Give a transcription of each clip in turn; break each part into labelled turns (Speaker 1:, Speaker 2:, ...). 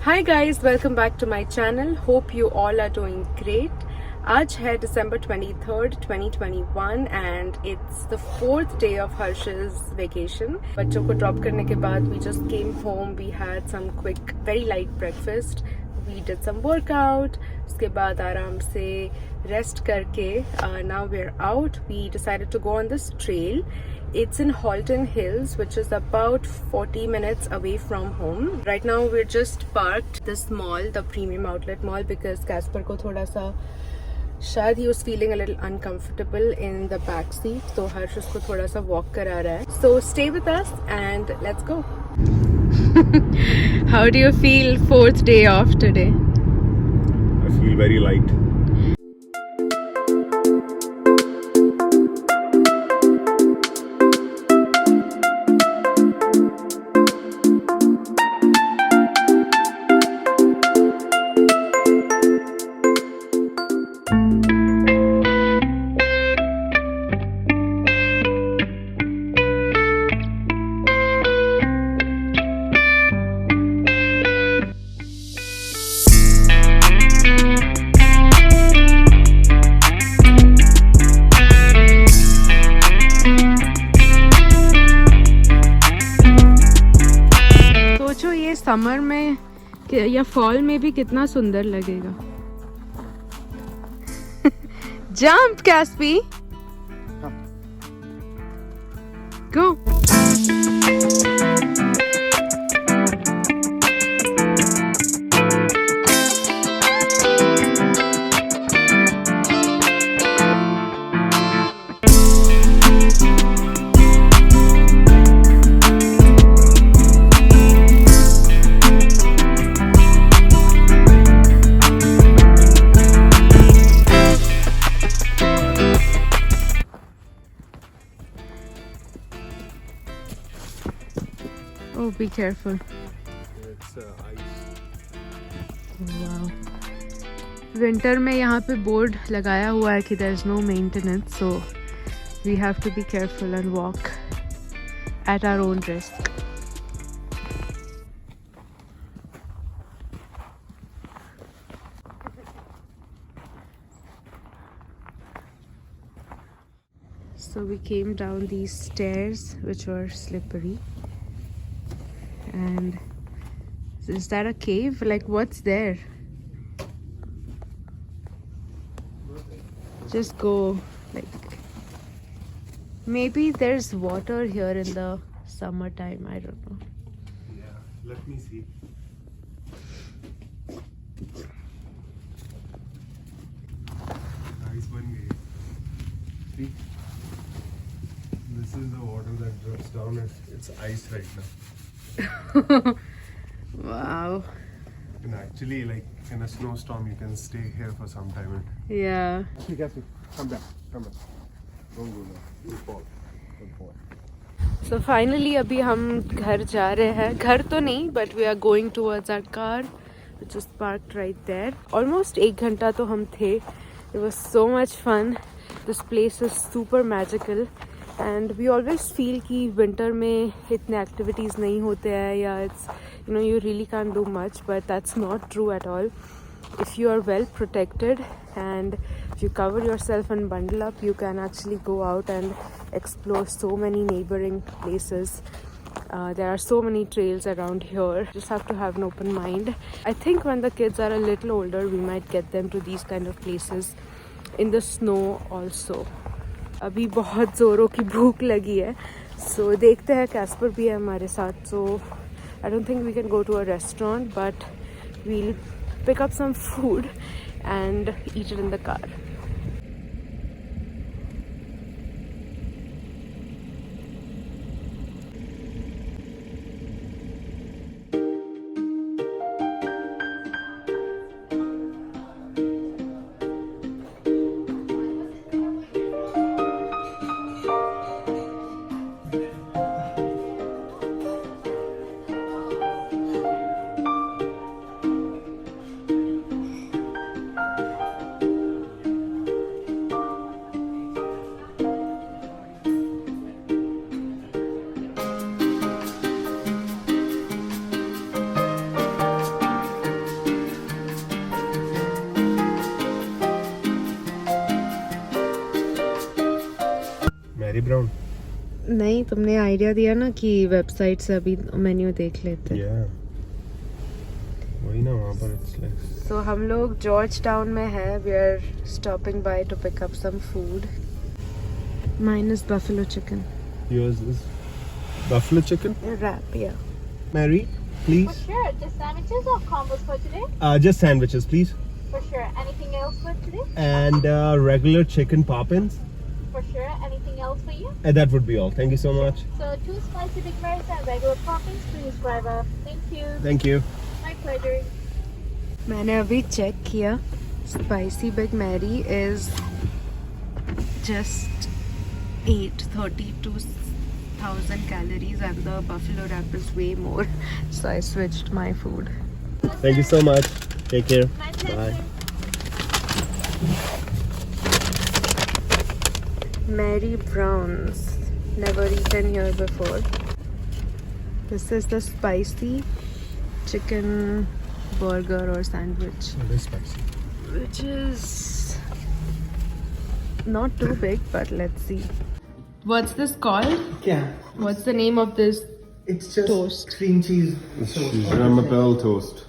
Speaker 1: Hi guys, welcome back to my channel. Hope you all are doing great. आज है December 23rd, 2021 and it's the 4th day of Harsh's vacation. बच्चों को drop करने के बाद we just came home, we had some quick, very light breakfast. We did some workout. उसके बाद आराम से rest करके now we're out. We decided to go on this trail. It's in Halton Hills, which is about 40 minutes away from home. Right now we're just parked this mall, the premium outlet mall, because Casper को थोड़ा सा शायद he was feeling a little uncomfortable in the back seat, so Harsh उसको थोड़ा सा walk करा रहा है. So stay with us and let's go. How do you feel 4th day off today?
Speaker 2: I feel very light.
Speaker 1: Summer में या fall में भी कितना सुंदर लगेगा. जंप कैस्पी, go. Oh, be careful.
Speaker 2: It's ice.
Speaker 1: Wow. Winter में यहाँ पे बोर्ड लगाया हुआ है कि there is no maintenance, so we have to be careful and walk at our own risk. So we came down these stairs which were slippery. And is that a cave? Like, what's there? Just go. Like, maybe there's water here in the summertime. I don't know.
Speaker 2: Yeah, let me see. Nice one, guys. See? This is the water that drips down. It's ice right now.
Speaker 1: Wow.
Speaker 2: And actually, like in a snowstorm, you can stay here for some time.
Speaker 1: Yeah.
Speaker 2: Casper, come back. Come back. Don't go now. You fall. Don't fall.
Speaker 1: So finally, अभी हम घर जा रहे हैं. घर तो नहीं, but we are going towards our car, which is parked right there. Almost 1 घंटा तो हम थे. It was so much fun. This place is super magical. And we always feel कि winter में इतने activities नहीं होते हैं या it's you really can't do much, but that's not true at all. If you are well protected and if you cover yourself and bundle up, you can actually go out and explore so many neighboring places. There are so many trails around here. Just have to have an open mind. I think when the kids are a little older, we might get them to these kind of places in the snow also. अभी बहुत ज़ोरों की भूख लगी है, so देखते हैं. Caspar भी है हमारे साथ, so I don't think we can go to a restaurant, but we'll pick up some food and eat it in the car.
Speaker 2: Background.
Speaker 1: नहीं, तुमने आइडिया दिया ना कि वेबसाइट से अभी मेन्यू देख लेते हैं.
Speaker 2: Yeah. वही ना वहाँ पर it's like.
Speaker 1: तो हम लोग जॉर्ज टाउन में है. We are stopping by to pick up some food. Mine is buffalo chicken.
Speaker 2: Yours is buffalo chicken.
Speaker 1: Wrap, yeah.
Speaker 2: Mary, please.
Speaker 3: For sure. Just sandwiches or combos for today?
Speaker 2: Just sandwiches, please.
Speaker 3: For sure. Anything else for today?
Speaker 2: And regular chicken poppins.
Speaker 3: For sure. Anything else for you?
Speaker 2: And that would be all. Thank you so much.
Speaker 3: So 2 spicy Big Marys and regular toppings, please, driver. Thank you.
Speaker 2: Thank you.
Speaker 3: My pleasure.
Speaker 1: मैंने अभी check किया. Spicy big Mary is just 832,000 calories and the buffalo wrap is way more. So I switched my food.
Speaker 2: Thank you so much. Take care.
Speaker 3: My pleasure.
Speaker 2: Bye.
Speaker 1: Mary Brown's. Never eaten here before. This is the spicy chicken burger or sandwich,
Speaker 2: It is spicy.
Speaker 1: which is not too big, but let's see. What's this called?
Speaker 4: Yeah,
Speaker 1: What's the name of this?
Speaker 4: it's just
Speaker 1: Toast.
Speaker 4: cream cheese.
Speaker 2: Jamapel toast.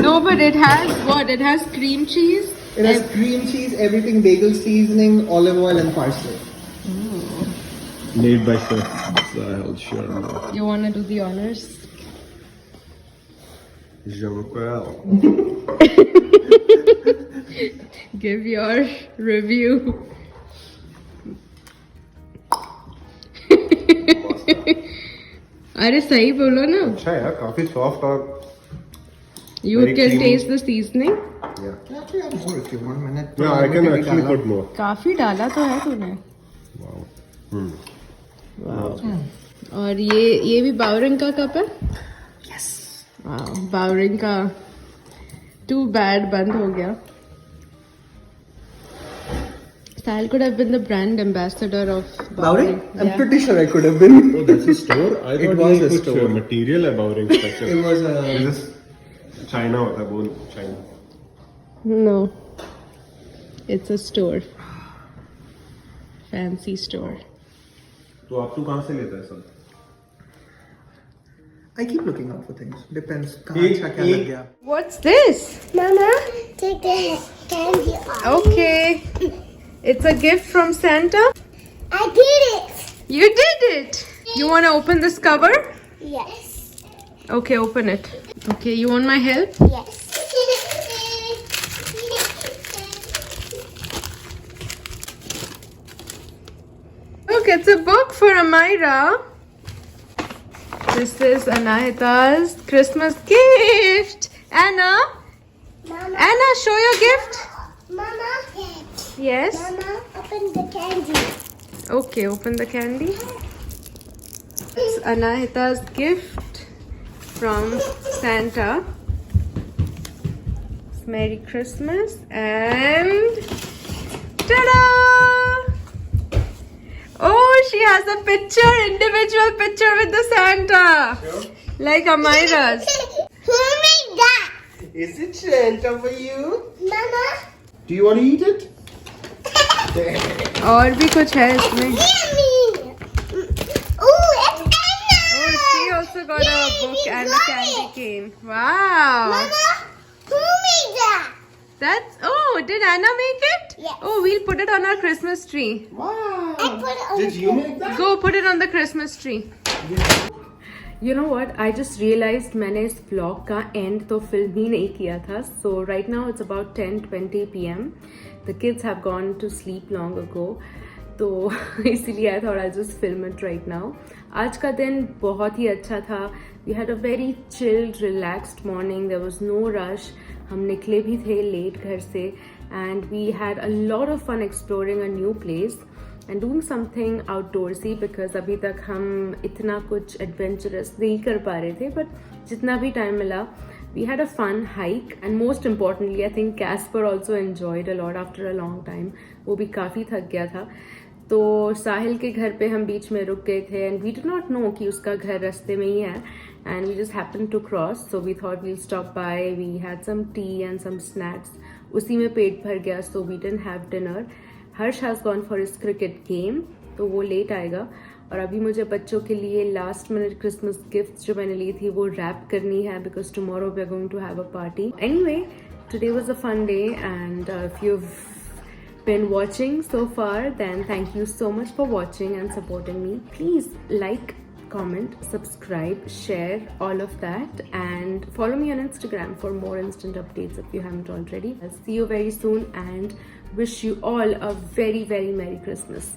Speaker 1: No, but it has what? It has cream cheese.
Speaker 4: It has cream cheese, everything, bagel seasoning, olive oil, and parsley.
Speaker 2: Made by Chef Sahil Sharma.
Speaker 1: You wanna do the honors?
Speaker 2: Jamapel.
Speaker 1: Give your review. अरे सही बोलो ना.
Speaker 2: अच्छा है यार, काफी soft और
Speaker 1: You
Speaker 2: Very
Speaker 1: can
Speaker 2: creamy.
Speaker 1: taste the seasoning.
Speaker 4: Actually, add more if you want. मैंने
Speaker 2: yeah, I can actually put more.
Speaker 1: काफी डाला तो है तूने.
Speaker 2: Wow.
Speaker 1: और ये भी बावरिंग का कप है.
Speaker 4: Yes.
Speaker 1: वाह, बावरिंग का. Too bad बंद हो गया. Sal could have been the brand ambassador of
Speaker 4: Bowring? I'm
Speaker 1: Yeah.
Speaker 4: pretty sure I could have been.
Speaker 2: Oh, that's a store? I
Speaker 4: It
Speaker 2: thought
Speaker 4: was
Speaker 2: ये
Speaker 4: a
Speaker 2: कुछ
Speaker 4: store.
Speaker 2: material है Bowring special.
Speaker 4: It was
Speaker 2: Is this China होता है, बोल China.
Speaker 1: No. It's a store. Fancy store.
Speaker 2: तो आप तो कहाँ से लेता है सब?
Speaker 4: I keep looking out for things. Depends. कहाँ अच्छा क्या लग गया.
Speaker 1: What's this?
Speaker 5: Mama, take the candy off.
Speaker 1: Okay. It's a gift from Santa.
Speaker 5: I did it.
Speaker 1: You did it. You want to open this cover?
Speaker 5: Yes.
Speaker 1: Okay, open it. Okay, you want my help?
Speaker 5: Yes.
Speaker 1: Look, it's a book for Amira. This is Anahita's Christmas gift. Anna,
Speaker 5: Mama,
Speaker 1: Anna, show your gift.
Speaker 5: Mama,
Speaker 1: Yes.
Speaker 5: Mama, open the candy.
Speaker 1: Okay, open the candy. It's Anahita's gift from Santa. Merry Christmas and ta-da! Oh, she has a picture, individual picture with the Santa. Like Amira's.
Speaker 5: Who made that?
Speaker 4: Is it Santa for you?
Speaker 5: Mama,
Speaker 4: Do you want to eat it?
Speaker 1: और भी कुछ है इसमें.
Speaker 5: yummy. Ooh, it's Anna.
Speaker 1: Oh, she also got a book and a candy cane. Wow.
Speaker 5: Mama, who made that?
Speaker 1: That's, oh, did Anna make it?
Speaker 5: Yes.
Speaker 1: Oh, we'll put it on our Christmas tree.
Speaker 4: Wow.
Speaker 5: I put it on
Speaker 4: Did
Speaker 5: the
Speaker 4: you make that?
Speaker 1: Go put it on the Christmas tree. You know what? I just realized मैंने इस vlog का end तो film ही नहीं किया था. So right now it's about 10:20 p.m. The kids have gone to sleep long ago. तो इसीलिए I thought I'll just film it right now. आज का दिन बहुत ही अच्छा था. We had a very chilled, relaxed morning. There was no rush. हम निकले भी थे late घर से. And we had a lot of fun exploring a new place. And doing something outdoorsy because अभी तक हम इतना कुछ adventurous नहीं कर पा रहे थे, but जितना भी time मिला, we had a fun hike and most importantly I think Casper also enjoyed a lot after a long time. वो भी काफ़ी थक गया था. तो साहिल के घर पे हम बीच में रुक गए थे and we did not know कि उसका घर रास्ते में ही है and we just happened to cross, so we thought we'll stop by. We had some tea and some snacks. उसी में पेट भर गया, so we didn't have dinner. Harsh has gone for his cricket game, तो वो late आएगा। और अभी मुझे बच्चों के लिए लास्ट मिनट क्रिसमस गिफ्ट्स जो मैंने ली थी वो रैप करनी है, because tomorrow we are going to have a party. Anyway, today was a fun day, and if you've been watching so far, then thank you so much for watching and supporting me. Please like, comment, subscribe, share, all of that, and follow me on Instagram for more instant updates if you haven't already. I'll see you very soon and wish you all a very, very Merry Christmas.